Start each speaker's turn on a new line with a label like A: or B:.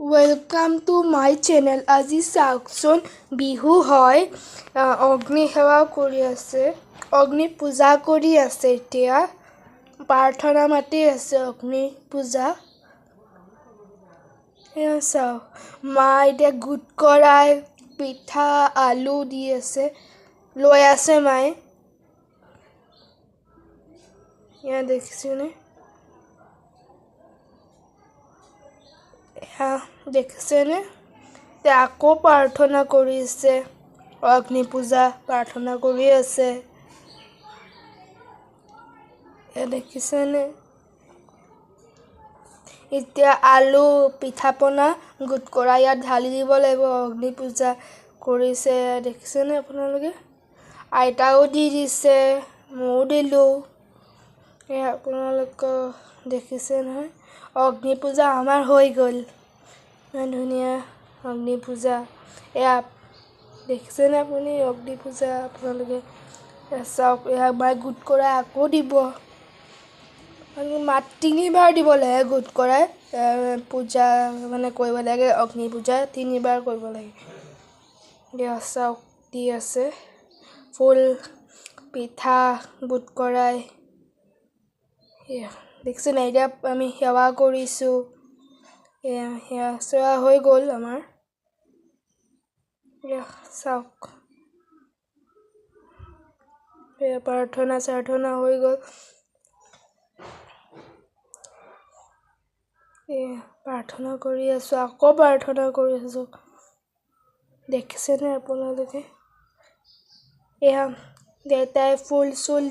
A: Welcome to my channel. আজি চাওকচোন বিহু হয় অগ্নি সেৱা কৰি আছে অগ্নি পূজা কৰি আছে এতিয়া প্ৰাৰ্থনা মাতি আছে অগ্নি পূজা এয়া চাও মা এতিয়া গুট কৰাই পিঠা আলু দি আছে লৈ আছে মাই এয়া দেখিছেনে দেখিছেনে আকৌ প্ৰাৰ্থনা কৰিছে অগ্নি পূজা প্ৰাৰ্থনা কৰি আছে দেখিছেনে এতিয়া আলু পিঠা পনা গুট কৰা ইয়াত ঢালি দিব লাগিব অগ্নি পূজা কৰিছে দেখিছেনে আপোনালোকে আইতাও দি দিছে মও দিলো আপোনালোক দেখিছে নহয় অগ্নি পূজা আমাৰ হৈ গ'ল ধুনীয়া অগ্নি পূজা এয়া দেখিছেনে আপুনি অগ্নি পূজা আপোনালোকে চাওক এয়া মাই গুট কৰা আকৌ দিব মাত 3বাৰ দিব লাগে গুট কৰাই পূজা মানে কৰিব লাগে অগ্নি পূজা 3বাৰ কৰিব লাগে দিয়া চাওক দি আছে ফুল পিঠা গুট কৰাই দেখিছেনে এতিয়া আমি সেৱা কৰিছোঁ সেৱা হৈ গ'ল আমাৰ চাওক প্ৰাৰ্থনা হৈ গ'ল প্ৰাৰ্থনা কৰি আছোঁ আকৌ প্ৰাৰ্থনা কৰি আছোঁ দেখিছেনে আপোনালোকে এয়া দেউতাই ফুল চুল দি